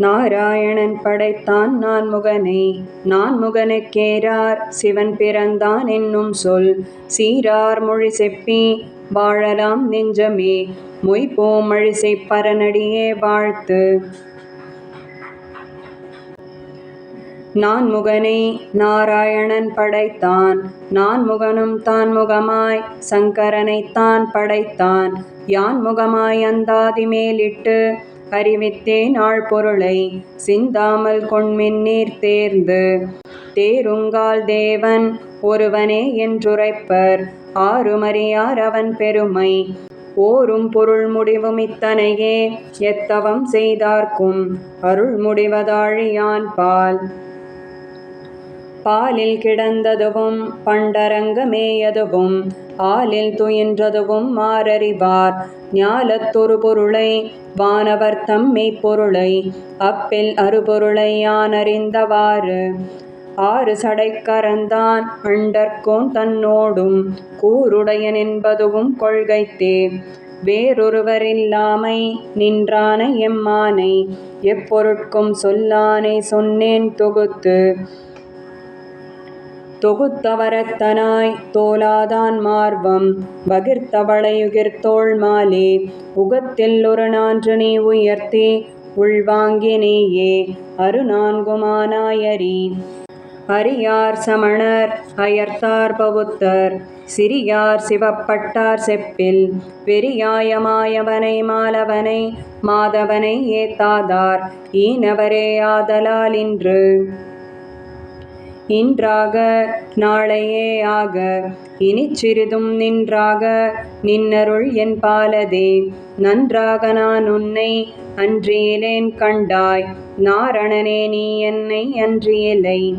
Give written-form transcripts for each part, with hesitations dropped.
நாராயணன் படைத்தான் நான்முகனை, நான்முகனுக்கேரார் சிவன் பிறந்தான் என்னும் சொல். சீரார் மொழி செப்பி வாழலாம் நெஞ்சமே, மொய்போம் மழிசைப் பரனடியே வாழ்த்து. நான்முகனை நாராயணன் படைத்தான், நான்முகனும் தான்முகமாய் சங்கரனைத்தான் படைத்தான். யான்முகமாய் அந்தாதி மேலிட்டு அறிவித்தேன் ஆழ்பொருளை, சிந்தாமல் கொண்மின்னீர் தேர்ந்து. தேருங்கால் தேவன் ஒருவனே என்றுரைப்பர், ஆருமறியார் அவன் பெருமை. ஓரும் பொருள் முடிவும் இத்தனையே, எத்தவம் செய்தார்க்கும் அருள் முடிவதாழியான் பால். பாலில் கிடந்ததுவும் பண்டரங்கமேயதுவும், ஆலில் துயின்றதுவும் மாறறிவார். ஞாலத்தொரு பொருளை வானவர் தம்மெய்ப் பொருளை, அப்பில் அறுபொருளை யானறிந்தவாறு. ஆறு சடைக்கரந்தான் அண்டர்கோன் தன்னோடும், கூருடையன் என்பதுவும் கொள்கைத்தே. வேறொருவரில்லாமை நின்றான எம்மானை, எப்பொருட்கும் சொல்லானை சொன்னேன் தொகுத்து. தொகுத்தவரத்தனாய் தோலாதான் மார்வம், வகிர்த்தவளையுகிர்த்தோள் மாலே. உகத்தில் ஒரு நான்று நீ உயர்த்தி உள்வாங்கி நீயே, அருநான்குமானாயறி. அரியார் சமணர் அயர்த்தார் பவுத்தர், சிறியார் சிவப்பட்டார் செப்பில். வெறியாயமாயவனை மாலவனை மாதவனை ஏத்தாதார், ஈனவரே ஆதலால் இன்று. இன்றாக நாளையே ஆக, இனிச் சிறிதும் நின்றாக நின்னருள் என் பாலதே. நன்றாக நான் உன்னை அன்றியிலேன் கண்டாய், நாரணனே நீ என்னை அன்றியிலை.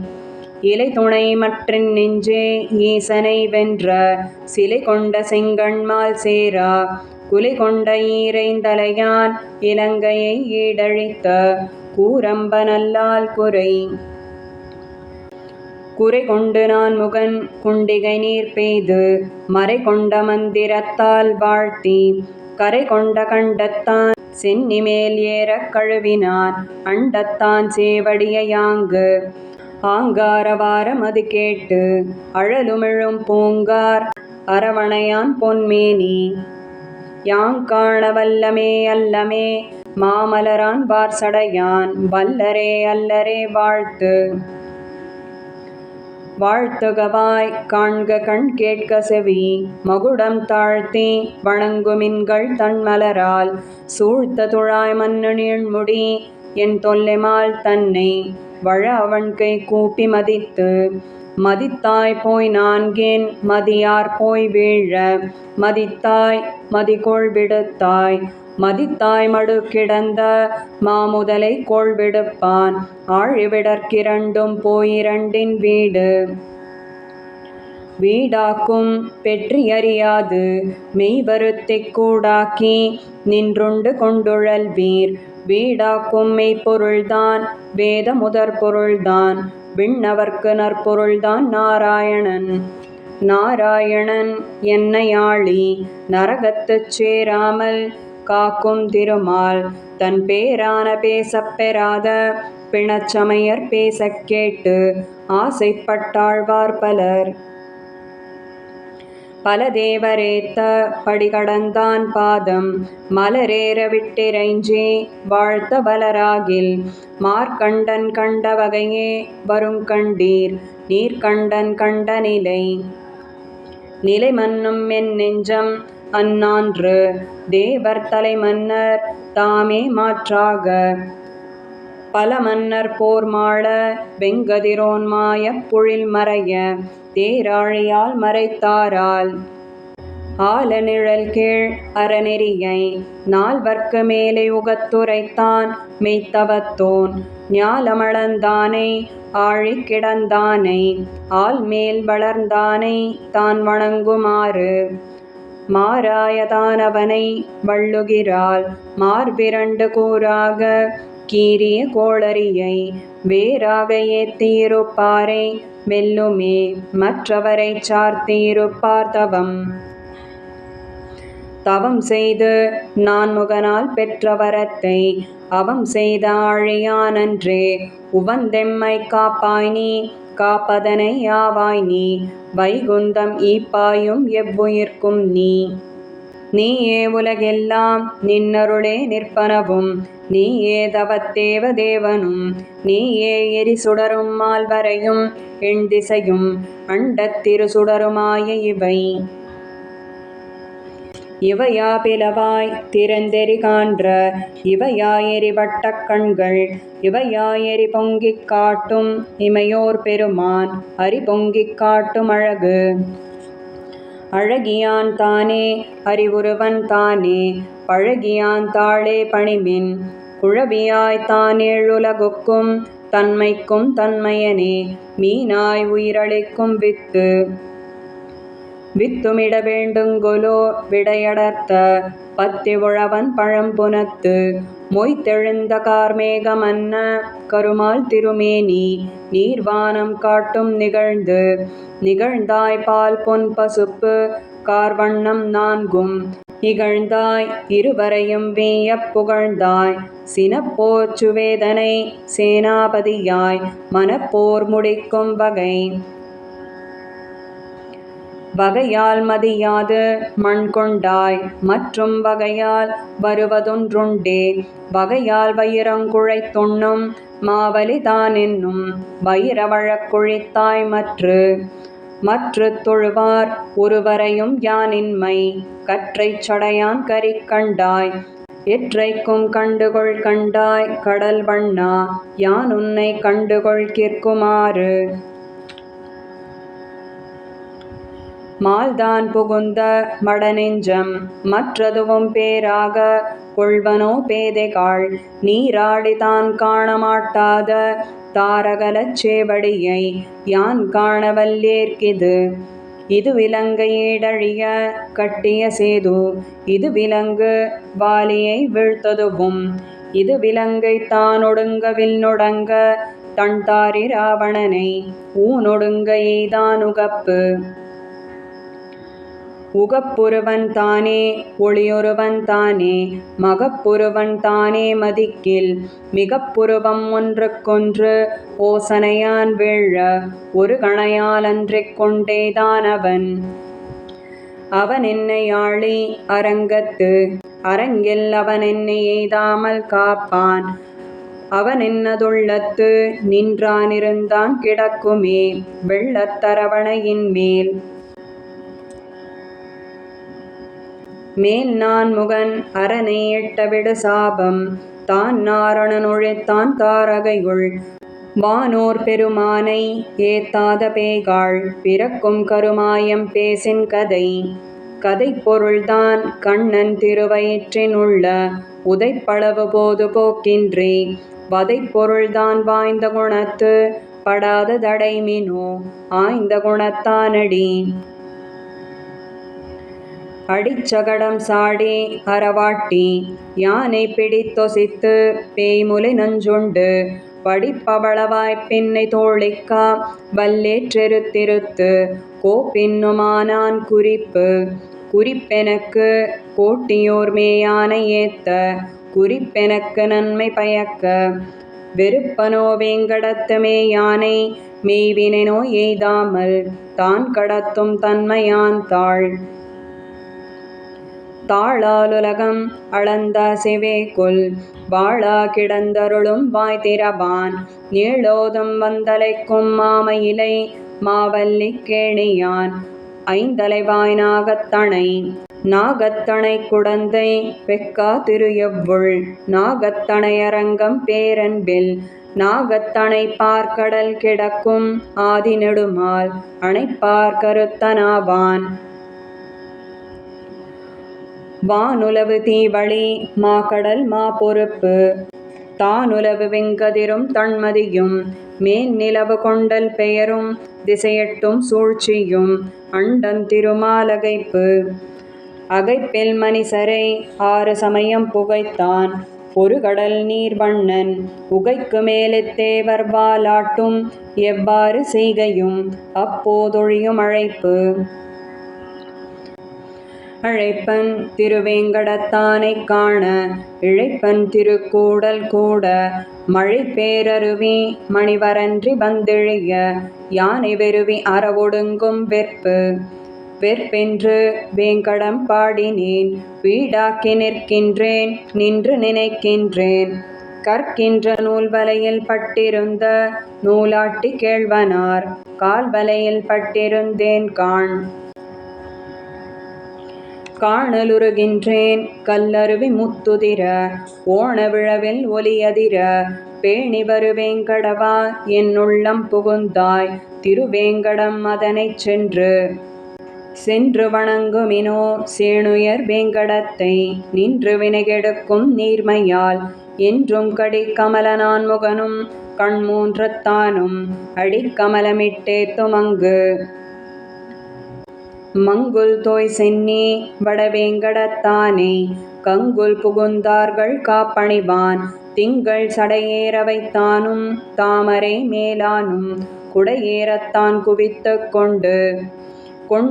இலை துணை மற்றின் நெஞ்சே ஈசனை வென்ற, சிலை கொண்ட செங்கண்மால் சேரா. குலை கொண்ட ஈரைந்தலையான் இலங்கையை ஈடழித்த, கூரம்ப நல்லால் குறை. குறை கொண்டு நான்முகன் குண்டிகை நீர் பெய்து, மறை கொண்ட மந்திரத்தால் வாழ்த்தி. கரை கொண்ட கண்டத்தான் சென்னிமேல் ஏறக் கழுவினான், அண்டத்தான் சேவடியை யாங்கு. ஆங்காரவார மது கேட்டு அழலுமிழும் பூங்கார், அரவணையான் பொன்மேனி. யாங்காண வல்லமே அல்லமே மாமலரான் வார்சடையான், வல்லரே அல்லரே வாழ்த்து. வாழ்த்துகவாய் காண்க கண் கேட்க செவி, மகுடம் தாழ்த்தி வணங்குமின்கள் தன்மலரால். சூழ்த்த துழாய் மன்னு நீழ்முடி என் தொல்லைமால் தன்னை, வழ அவன் கை கூப்பி மதித்து. மதித்தாய் போய் நான்கேன் மதியார் போய் வீழ, மதித்தாய் மதிகோள் விடுத்தாய். மதித்தாய் மடு கிடந்த மாமுதலை கோள் விடுப்பான், ஆழிவிடற்கிரண்டும் போயிரண்டின் வீடு. வீடாக்கும் பெற்றியறியாது மெய்வருத்திக் கூடாக்கி நின்றுண்டு கொண்டுழல்வீர். வீடாக்கும் மெய்ப்பொருள்தான் வேத முதற் பொருள்தான், விண்ணவர்க்கு நற்பொருள்தான் நாராயணன். நாராயணன் என்னையாளி நரகத்துச் சேராமல் காக்கும் திருமால், தன் பேரான பேசப் பெறாத பிணச்சமயர் பேசக் கேட்டு ஆசைப்பட்டாழ்வார் பலர். பல தேவரேத்த படிகடந்தான் பாதம், மலரேற விட்டிறைஞ்சி வாழ்த்த வலராகில். மார்க்கண்டன் கண்ட வகையே வருங்கண்டீர், நீர்க்கண்டன் கண்ட நிலை. நிலை மன்னும் என் நெஞ்சம் அந்நான்று, தேவர் தலை மன்னர் தாமே மாற்றாக. பல மன்னர் போர் மாள வெங்கதிரோன் மாயப் பொழில் மறைய, தேராழியால் மறைத்தாரால். ஆல நிழல் கீழ் அறநெறியை நால்வர்க்கு மேலே உகத்துரைத்தான் மெய்த்தவத்தோன். ஞாலமளந்தானை ஆழிக் கிடந்தானை, ஆல்மேல் வளர்ந்தானை தான் வணங்குமாறு. மாராயதானவனை வள்ளுகிறாள் மார்பிரண்டு கூறாக, கீரிய கோளரியை வேறாக ஏத்தியிருப்பாரை வெல்லுமே மற்றவரைச் சார்த்தியிருப்பார் தவம். தவம் செய்து நான் முகனால் பெற்ற வரத்தை அவம் செய்த ஆழியானன்றே உவந்தெம்மை காப்பாய் நீ காப்பதனை யாவாய் நீ வைகுந்தம் ஈப்பாயும் எவ்வுயிர்க்கும் நீயே உலகெல்லாம் நின்னருளே நிற்பனவும் நீயே தவத்தேவ தேவனும் நீயே எரி சுடரும் மால்வரையும் எண்திசையும் அண்டத்திரு சுடருமாய இவையா பிளவாய் திறந்தெறி காண்ற இவையா எரிவட்டக் கண்கள் இவையா எரி பொங்கிக் காட்டும் இமையோர் பெருமான் அரி பொங்கிக் காட்டும் அழகியான் தானே அறிவுருவன் தானே பழகியான் தாளே பணிமின் குழவியாய் தானேழுலகுக்கும் தன்மைக்கும் தன்மையனே மீனாய் உயிரளிக்கும் வித்துமிட வேண்டுங்கொலோ விடையடர்த்த பத்தி உழவன் பழம்புனத்து மொய்த்தெழுந்த கார்மேகமன்ன கருமால் திருமேனி நீர்வானம் காட்டும் நிகழ்ந்தாய் பால் பொன் பசுப்பு கார்வண்ணம் நான்கும் இகழ்ந்தாய் இருவரையும் வீயப் புகழ்ந்தாய் சினப்போர் சுவேதனை சேனாபதியாய் மனப்போர் முடிக்கும் வகையால் மதியாது மண் கொண்டாய் மற்றும் வகையால் வருவதொன்றுண்டே வகையால் வயிரங்குழைத் துண்ணும் மாவலி தானென்னும் வயிரவழக் குழித்தாய் மற்று தொழுவார் ஒருவரையும் யானின்மை கற்றைச் சடையான் கரிக் கண்டாய் எற்றைக்கும் கண்டுகொள் கண்டாய் கடல் வண்ணா யான் உன்னை கண்டுகொள் கிற்குமாறு மால்தான் புகுந்த மடநெஞ்சம் மற்றதுவும் பேராக கொள்வனோ பேதைகாள் நீராடி தான் காணமாட்டாத தாரகலச் சேவடியை யான் காணவல்லேற்கிது இது விலங்கை ஏடழிய கட்டிய சேது இது விலங்கு வாலியை வீழ்த்ததுவும் இது விலங்கை தான் ஒடுங்க வில்லொடங்க தன்தாரி ராவணனை ஊனொடுங்க எய்தான் உகப்புருவன் தானே ஒளியொருவன் தானே மகப்புருவன் தானே மதிக்கில் மிகப்புருவம் ஒன்றுக்கொன்று ஓசனையான் வீழ ஒரு கணையால் அன்றிக் கொண்டேதான் அவன் என்னை ஆளி அரங்கில் அவன் என்னை எய்தாமல் காப்பான் அவன் என்னதுள்ளத்து நின்றானிருந்தான் கிடக்குமே வெள்ளத்தரவணையின் மேல் நான் முகன் அரணை எட்டவிடு சாபம் தான் நாரணன் ஒழித்தான் தாரகையுள் வானோர் பெருமானை ஏத்தாத பேய்காள் பிறக்கும் கருமாயம் பேசின் கதை பொருள்தான் கண்ணன் திருவயிற்றின் உள்ள உதைப்பளவு போது போக்கின்றே வதை பொருள்தான் வாய்ந்த குணத்து படாத தடைமினோ ஆய்ந்த குணத்தானடி அடிச்சகடம் சாடி அறவாட்டி யானை பிடித்தொசித்து பேய்முலை நஞ்சுண்டு படிப்பவளவாய்ப் பின்னை தோழிக்கா வல்லேற்றெருத்திருத்து கோப்பின்னுமானான் குறிப்பெனக்கு கோட்டியோர் மேயானை ஏத்த குறிப்பெனக்கு நன்மை பயக்க வெறுப்பனோ வேங்கடத்து மேயானை மெய்வினோ எய்தாமல் தான் கடத்தும் தன்மையான் தாளாலுலகம் அளந்த சிவேக்குல் வாழா கிடந்தருளும் வாய்திரவான் நீளோதும் வந்தலைக்கும் மாமயிலை மாவல்லி கேணியான் ஐந்தலைவாய் நாகத்தணை குடந்தை வெக்கா திருயவ்வுள் நாகத்தணை அரங்கம் பேரன்பில் நாகத்தணை பார்க்கடல் கிடக்கும் ஆதி நெடுமால் அணைப்பார் கருத்தனாவான் வானுலவு தீவழி மாக்கடல் மா பொறுப்பு தானுலவு வெங்கதிரும் தன்மதியும் மேல் நிலவு கொண்டல் பெயரும் திசையெட்டும் சூழ்ச்சியும் அண்டன் அகைப்பில் மணிசரை 6 சமயம் புகைத்தான் ஒரு கடல் நீர் வண்ணன் உகைக்கு மேலெத்தேவர் வாலாட்டும் எவ்வாறு செய்கையும் அப்போதொழியும் அழைப்பு அழைப்பன் திருவேங்கடத்தானைக் காண இழைப்பன் திருக்கூடல் கூட மழை பேரருவி மணிவரன்றி வந்தெழிய யானை வெருவி அறவொடுங்கும் வெற்பென்று வேங்கடம் பாடினேன் வீடாக்கி நிற்கின்றேன் நின்று நினைக்கின்றேன் கற்கின்ற நூல்வலையில் பட்டிருந்த நூலாட்டி கேழ்வனார் கால்வலையில் பட்டிருந்தேன் காணலுருகின்றேன் கல்லருவி முத்துதிர ஓண விழவில் ஒலியதிர பேணி வருவேங்கடவா என் உள்ளம் புகுந்தாய் திருவேங்கடம் அதனைச் சென்று வணங்குமினோ சேணுயர் வேங்கடத்தை நின்று வினைகெடுக்கும் நீர்மையால் என்றும் கடிக்கமல நான்முகனும் கண்மூன்றத்தானும் அடிக்கமலமிட்டேத்தும் மங்குல் தோய் சென்னி வடவேங்கடத்தானே கங்குல் புகுந்தார்கள் காப்பணிவான் திங்கள் சடையேற வைத்தானும் தாமரை மேலானும் குடையேறத்தான் குவித்து கொண்டு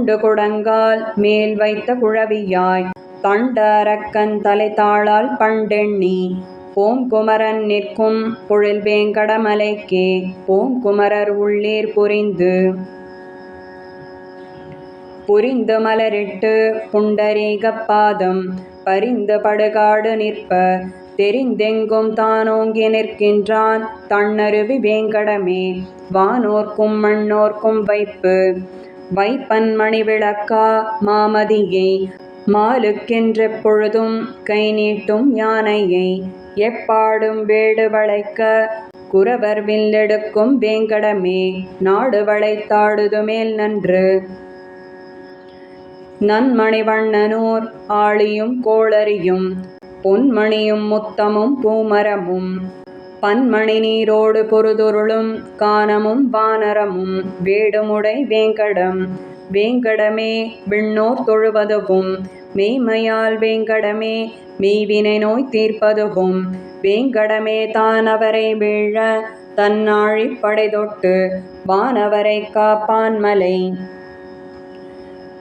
குடங்கால் மேல் வைத்த குழவியாய் தண்ட அரக்கன் தலைத்தாளால் பண்டெண்ணி போம்குமரன் நிற்கும் பொழில் வேங்கடமலைக்கே போம்குமரர் உள்ளீர் புரிந்து மலரிட்டு புண்டரீகப் பாதம் பரிந்து படுகாடு நிற்ப தெரிந்தெங்கும் தானோங்கி நிற்கின்றான் தன்னருவி வேங்கடமே வானோர்க்கும் மண்ணோர்க்கும் வைப்பன்மணி விளக்கா மாமதியை மாலுக்கென்றெப்பொழுதும் கை நீட்டும் யானையை எப்பாடும் வேடு வளைக்க குரவர் வில்லெடுக்கும் வேங்கடமே நாடு வளைத்தாடுதுமேல் நன்மணி வண்ணனூர் ஆழியும் கோளரியும் பொன்மணியும் முத்தமும் பூமரமும் பன்மணி நீரோடு பொருதுருளும் கானமும் வானரமும் வேடுமுடை வேங்கடமே விண்ணோர் தொழுவதுவும் மெய்மையால் வேங்கடமே மெய்வினை நோய் தீர்ப்பதுவும் வேங்கடமே தானவரை வீழ தன்னாழி படைதொட்டு வானவரை காப்பான்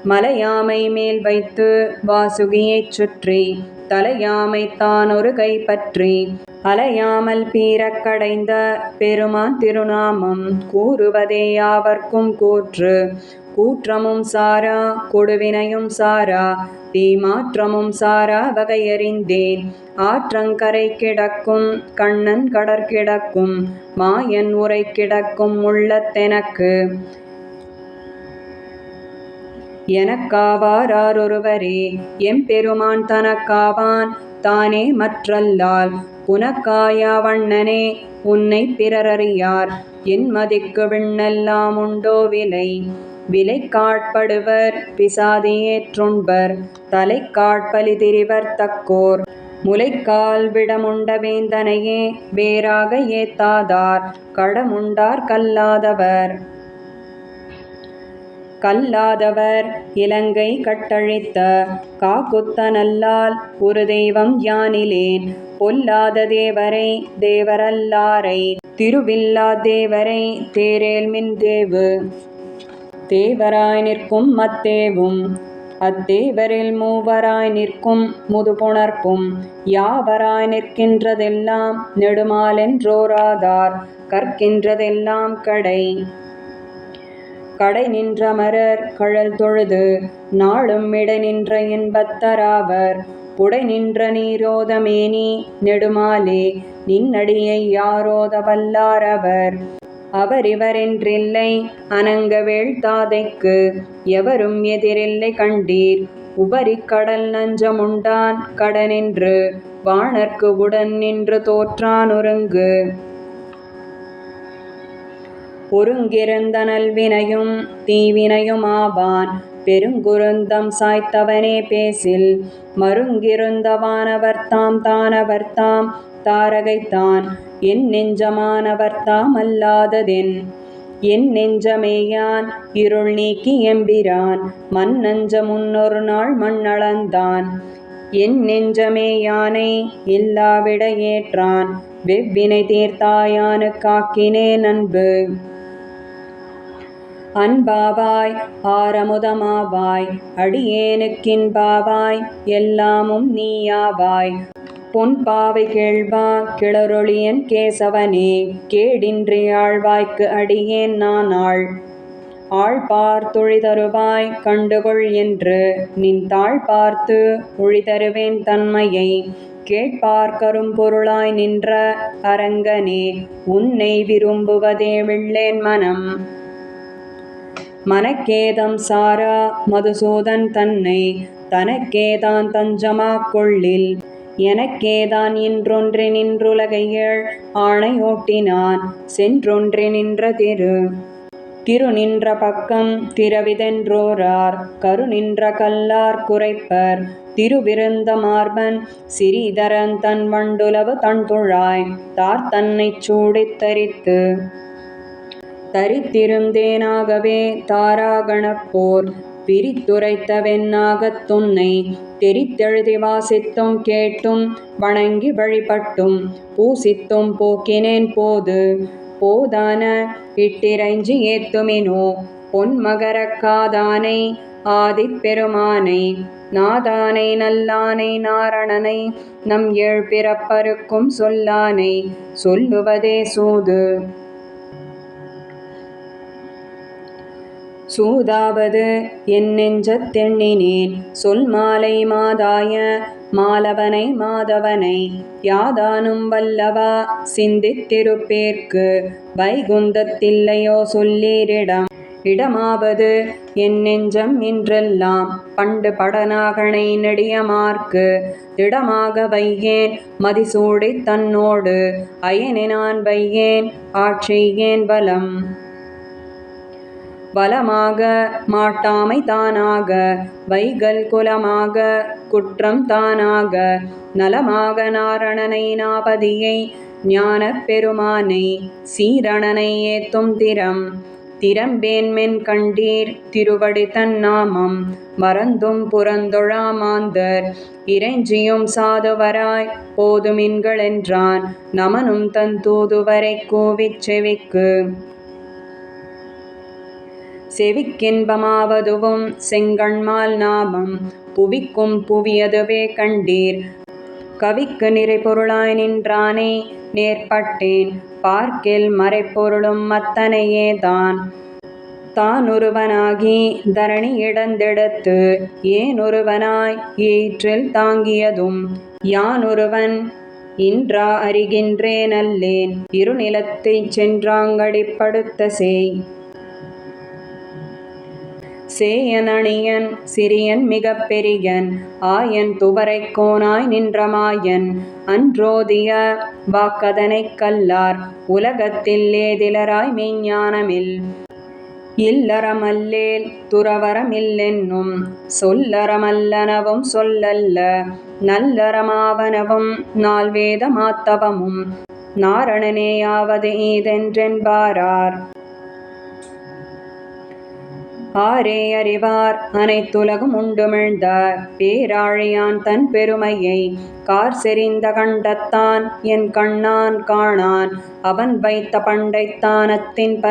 மலையாமை மேல் வைத்து வாசுகியைச் சுற்றி தலையாமை தான் ஒரு கைப்பற்றி அலையாமல் பீரக் கடைந்த பெருமான் திருநாமம் கூறுவதே யாவர்க்கும் கூற்றமும் சாரா கொடுவினையும் சாரா தீமாற்றமும் சாரா வகையறிந்தேன் ஆற்றங்கரை கிடக்கும் கண்ணன் கடற்கிடக்கும் மாயன் உரை கிடக்கும் எனக்காவாரொருவரே எம்பெருமான் தனக்காவான் தானே மற்றல்லால் புனக்காயா வண்ணனே உன்னை பிறரறியார் என் மதிக்கு விண்ணெல்லாம் உண்டோ விலை காட்படுவர் பிசாதியேற்றுண்பர் தலை காட்பலி திரிவர் தக்கோர் முலைக்கால் விடமுண்ட வேந்தனையே வேறாக ஏத்தாதார் கடமுண்டார் கல்லாதவர் இலங்கை கட்டழித்த காக்குத்தனல்லால் ஒரு தெய்வம் யானிலேன் பொல்லாத தேவரை தேவரல்லாரை திருவில்லா தேவரை தேரேல்மின் தேவராய் நிற்கும் அத்தேவரில் மூவராய் நிற்கும் முதுபுணர்ப்பும் யாவராய் நிற்கின்றதெல்லாம் நெடுமாலென்றோராதார் கற்கின்றதெல்லாம் கடை நின்றமரர் கழல் தொழுது நாளும் இடை நின்ற இன்பத்தராவர் புடை நின்ற நீரோதமேனி நெடுமாலே நின்னடியை யாரோத வல்லாரவர் அவரிவரென்றில்லை அனங்க வேள்தாதைக்கு எவரும் எதிரில்லை கண்டீர் உபரிக் கடல் நஞ்சமுண்டான் கடனின்று வாணர்க்கு உடன் நின்று தோற்றான் ஒருங்கிருந்த நல்வினையும் தீவினையும் ஆவான் பெருங்குருந்தம் சாய்த்தவனே பேசில் மருங்கிருந்த வானவர்தாம் தானவர்தாம் தாரகைத்தான் என் நெஞ்சமானவர்தாம் அல்லாததென் என் நெஞ்சமேயான் இருள் நீக்கி எம்பிரான் மண் நஞ்ச முன்னொரு நாள் மண்ணளந்தான் என் நெஞ்சமேயானை எல்லாவிட ஏற்றான் வெவ்வினை தீர்த்தாயானு காக்கினேன் அன்பு அன்பாவாய் ஆரமுதமாவாய் அடியேனுக்கின்பாவாய் எல்லாமும் நீயாவாய். பொன்பாவை கேள்வா கிளரொளியன் கேசவனே கேடின்றி ஆழ்வாய்க்கு அடியேன் நானாள். ஆழ்பார் தொழிதருவாய் கண்டுகொள் என்று நின் தாழ் பார்த்து ஒழிதருவேன் தன்மையை கேட்பார் கரும்பொருளாய் நின்ற அரங்கனே உன்னை விரும்புவதே விள்ளேன் மனம். மனக்கேதம் சாரா மதுசூதன் தன்னை தனக்கேதான் தஞ்சமாக் கொள்ளில் எனக்கேதான் இன்றொன்றி நின்றுலகையேழ் ஆணையோட்டினான் சென்றொன்றி நின்ற திரு நின்ற பக்கம் திரவிதென்றோரார் கருநின்ற கல்லார் குரைப்பர் திருவிருந்த மார்பன் சிறீதரன் தன் வண்டுலவு தன்துழாய் தார்த்தன்னைச் சூடித் தரித்திருந்தேனாகவே தாராகணப்போர் பிரித்துரைத்த வெண்ணாகத் துன்னை தெரித்தெழுதி வாசித்தும் கேட்டும் வணங்கி வழிபட்டும் பூசித்தும் போக்கினேன் போதான இட்டிறைஞ்சி ஏத்துமினோ பொன்மகரக் காதானை ஆதிப்பெருமானை நாதானை நல்லானை நாரணனை நம் ஏழ் பிறப்பருக்கும் சொல்லானை சொல்லுவதே சூதாவது என் நெஞ்சத் தெண்ணினேன் சொல் மாலை மாதாய மாலவனை மாதவனை யாதானும் வல்லவா சிந்தித்திருப்பேற்கு வைகுந்தத்தில்லையோ இடமாவது என் நெஞ்சம் இன்றெல்லாம் பண்டு படநாகனை நெடியமார்க்கு திடமாக வையேன் மதிசூடித் தன்னோடு அயனினான் வையேன் ஆட்செய்யேன் வலமாக மாட்டாமை தானாக வைகல் குலமாக குற்றம் தானாக நலமாக நாரணனை நாபதியை ஞானப் பெருமானை சீரணனை ஏத்தும் திறம்பேன்மென் கண்டீர் திருவடி தன்னாமம் மறந்தும் புறந்தொழா மாந்தர் இறைஞ்சியும் சாதுவராய் போதுமின்களென்றான் நமனும் தன் தூதுவரை கூவிச் செவிக்கின்பமாவதுவும் செங்கண்மால் நாமம் புவிக்கும் புவியதுவே கண்டீர் கவிக்கு நிறைபொருளாய் நின்றானே நேர்பட்டேன் பார்க்கில் மறைப்பொருளும் அத்தனையே தானொருவனாகி தரணி இடந்தெடுத்து ஏனொருவனாய் ஈற்றில் தாங்கியதும் யானொருவன் இன்றா அறிகின்றேன் அல்லேன் இருநிலத்தைச் சென்றாங்கடிப்படுத்த சேயன் அணியன் சிறியன் மிகப் பெரியன் ஆயன் துவரைக் கோனாய் நின்ற மாயன் அன்றோதிய வாக்கதனைக் கல்லார் உலகத்தில் ஏதிலராய் மெய்ஞானமில் இல்லறமல்லேல் துறவரமில்லென்னும் சொல்லறமல்லனவும் சொல்லல்ல நல்லறமாவனவும் நால்வேத மாத்தவமும் நாரணனேயாவது ஈதென்றென்பாரார். ஆரே அறிவார் அனைத்துலகும் உண்டுமிழ்ந்த பேராழியான் தன் பெருமையை கார் செறிந்த கண்டத்தான் என் கண்ணான் காணான் அவன் வைத்த பண்டைத்தானத்தின்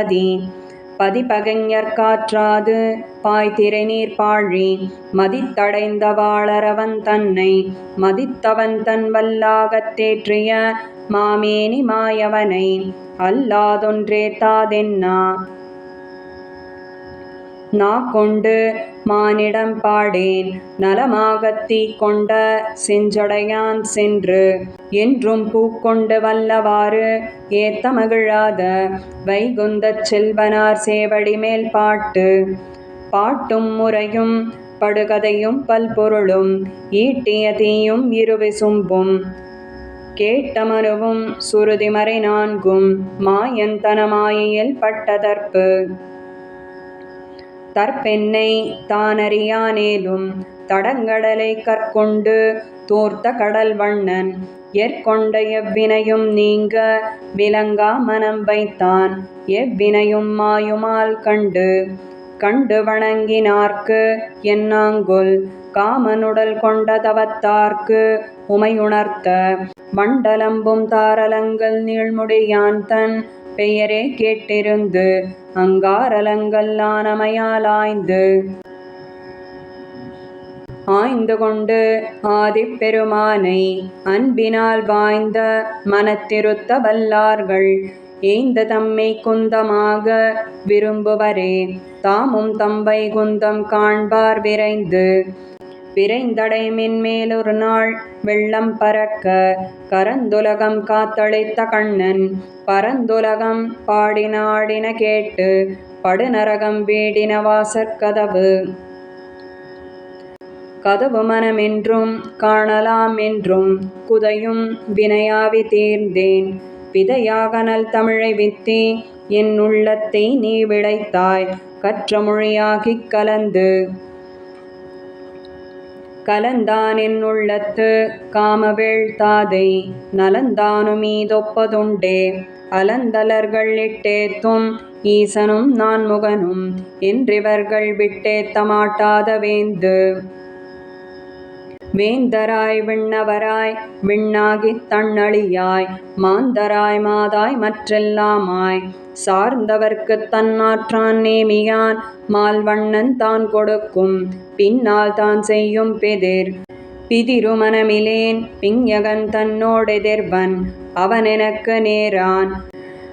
பதிபகைஞர் காற்றாது பாய்திரை நீர் பாழி மதித்தடைந்த வாளரவன் தன்னை மதித்தவன் தன் வல்லாகத் தேற்றிய மாமேனி மாயவனை அல்லாதொன்றேத்தாதென்னா கொண்டு மானிடம் பாடேன் நலமாகத் தீக்கொண்ட செஞ்சடையான் சென்று என்றும் பூக்கொண்டு வல்லவாறு ஏத்த மகிழாத வைகுந்தச் செல்வனார் சேவடி மேல் பாட்டும் முறையும் படுகதையும் பல்பொருளும் ஈட்டிய தீயும் இருவிசும்பும் கேட்ட மனுவும் சுருதிமறை நான்கும் மாயன் தன மாயையில் தற்பெண்ணை தானறியானேலும் தடங்கடலை கற்கொண்டு தோர்த்த கடல் வண்ணன் ஏற்கொண்ட எவ்வினையும் நீங்க விளங்கா மனம் வைத்தான் எவ்வினையும் மாயுமால் கண்டு வணங்கினார்க்கு என்னாங்கொல் காமனுடல் கொண்ட தவத்தார்க்கு உமையுணர்த்த மண்டலம்பும் தாரலங்கள் நீள்முடியான் தன் பெயரே கேட்டிருந்து அங்காரலங்கல்லானமையால் ஆய்ந்து கொண்டு ஆதிப்பெருமானை அன்பினால் வாய்ந்த மனத்திருத்த வல்லார்கள் ஏய்ந்த தம்மை குந்தமாக விரும்புவரே தாமும் தம் வைகுந்தம் காண்பார் விரைந்தடை மென்மேலொரு நாள் வெள்ளம் பரக்க கரந்துலகம் காத்தளித்த கண்ணன் பரந்துலகம் பாடினாடின கேட்டு படுநரகம் வேடின கதவு மனமென்றும் காணலாம் என்றும் குதையும் வினையாவி தீர்ந்தேன் விதையாகனல் தமிழை வித்தி என் உள்ளத்தை நீ விளைத்தாய் கற்ற மொழியாகிக் கலந்தான் என் உள்ளத்து காமவேள் தாதை நலந்தானுமீதொப்பதுண்டே அலந்தலர்கள் இட்டேத்தும் ஈசனும் நான் முகனும் என்றிவர்கள் விட்டேத்த மாட்டாத வேந்தராய் விண்ணவராய் விண்ணாகித் தன்னழியாய் மாந்தராய் மாதாய் மற்றெல்லாமாய் சார்ந்தவர்க்குத் தன்னாற்றான் நேமியான் மால்வண்ணன் தான் கொடுக்கும் பின்னால் தான் செய்யும் பிதிருமனமிலேன் பிஞகன் தன்னோடெதிர்வன் அவன் எனக்கு நேரான்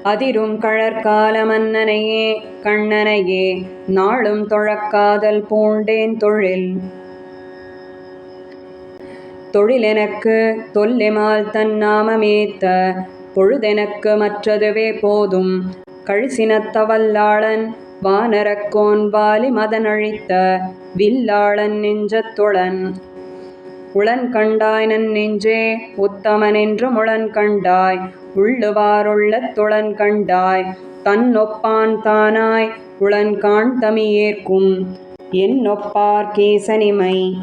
அதிரும் கழற்கால மன்னனையே கண்ணனையே நாளும் தொழக்காதல் பூண்டேன் தொழிலெனக்கு தொல்லிமால் தன்னாமமேத்த பொழுதெனக்கு மற்றதுவே போதும் கழிசினத்த வல்லாளன் வானரக்கோன் வாலி மதனழித்த வில்லாளன் நெஞ்சத்துளன் உளன் கண்டாய் நன் நெஞ்சே உத்தமனென்று முளன் கண்டாய் உள்ளுவாருள்ளத் துளன் கண்டாய் தன்னொப்பான் தானாய் உளன் காண் தமியேற்கும் என்னொப்பார் கேசனிமை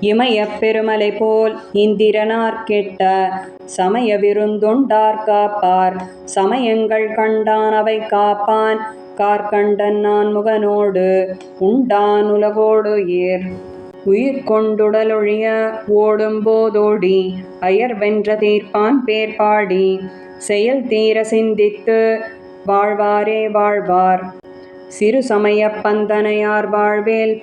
இமயப் பெருமலை போல் இந்திரனார் கெட்ட சமய விருந்துண்டார் காப்பார் சமயங்கள் கண்டான் அவை காப்பான் கார்கண்டன் நான் முகனோடு உண்டான் உலகோடு உயிர் கொண்டுடலொழிய ஓடும் போதோடி அயர் வென்ற தீர்ப்பான் பேர் பாடி செயல் தீர சிந்தித்து வாழ்வாரே வாழ்வார் சிறு சமய பந்தனையார் வாழ்வேல்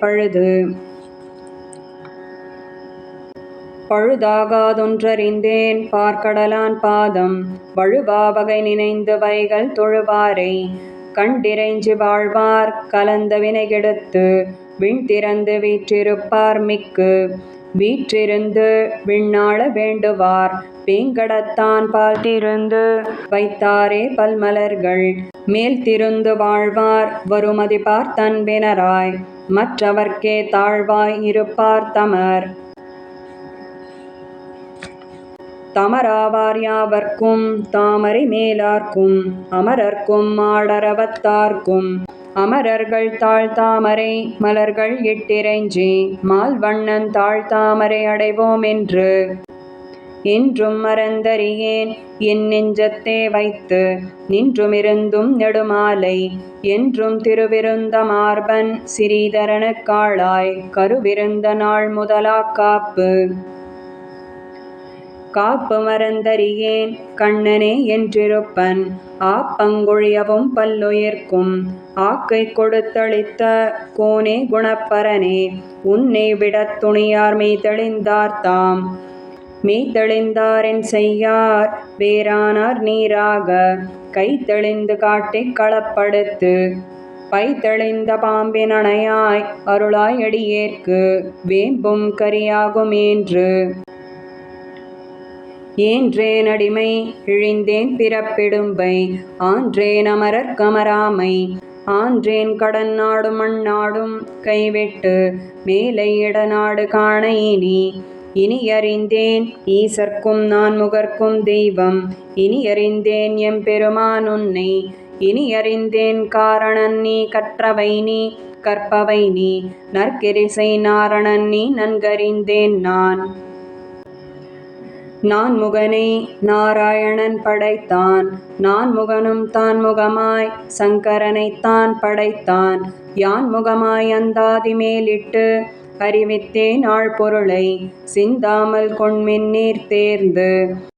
பழுதாகாதொன்றறிந்தேன் பார்க்கடலான் பாதம் வழுவாவகை நினைந்து வைகள் தொழுவாரை கண்டிரைஞ்சி வாழ்வார் கலந்த வினைகெடுத்து விண்திறந்து வீற்றிருப்பார் மிக்கு வீற்றிருந்து விண்ணாள வேண்டுவார் வேங்கடத்தான் பால்திருந்து வைத்தாரே பல்மலர்கள் மேல் திருந்து வாழ்வார் வருமதி பார்த்தன்பினராய் மற்றவர்க்கே தாழ்வாய் இருப்பார் தமராவார் யாவர்க்கும் தாமரை மேலார்க்கும் அமரர்க்கும் மாடரவத்தார்க்கும் அமரர்கள் தாழ்தாமரை மலர்கள் இட்டிறைஞ்சி மால்வண்ணன் தாழ்தாமரை அடைவோம் என்றும் மறந்தறியேன் என் நெஞ்சத்தே வைத்து நின்றுமிருந்தும் நெடுமாலை என்றும் திருவிருந்த மார்பன் சிறீதரனுக்காளாய் கருவிருந்த நாள் முதலா காப்பு மறந்தறியேன் கண்ணனே என்றிருப்பன் ஆப்பங்கொழியவும் பல்லுயிர்க்கும் ஆக்கை கொடுத்தளித்த கோனே குணப்பரனே உன்னை விடத் துணியார் மெய்தெளிந்தாரென் செய்யார் வேறானார் நீராக கைத்தெளிந்து காட்டிக் களப்படுத்து பைத்தெளிந்த பாம்பின் அணையாய் அருளாய் அடியேற்கு வேம்பும் கரியாகும் ஏன்றேன் அடிமை இழிந்தேன் பிறப்பிடும்பை ஆன்றேன் அமரர் கமராமை ஆன்றேன் கடன் நாடும் மண்ணாடும் கைவிட்டு மேலை இடநாடு காண இனி அறிந்தேன் ஈசர்க்கும் நான் முகர்க்கும் தெய்வம் இனி அறிந்தேன் எம்பெருமான் உன்னை இனி அறிந்தேன் காரணன் நீ கற்றவை நீ கற்பவை நீ நற்கிரிசை நாரணன் நீ நன்கறிந்தேன் நான் முகனை நாராயணன் படைத்தான் நான் முகனும் தான் முகமாய் சங்கரனைத்தான் படைத்தான் யான் முகமாய் அந்தாதி மேலிட்டு அறிவித்தேன் ஆழ்பொருளை சிந்தாமல் கொண்மின் நீர் தேர்ந்து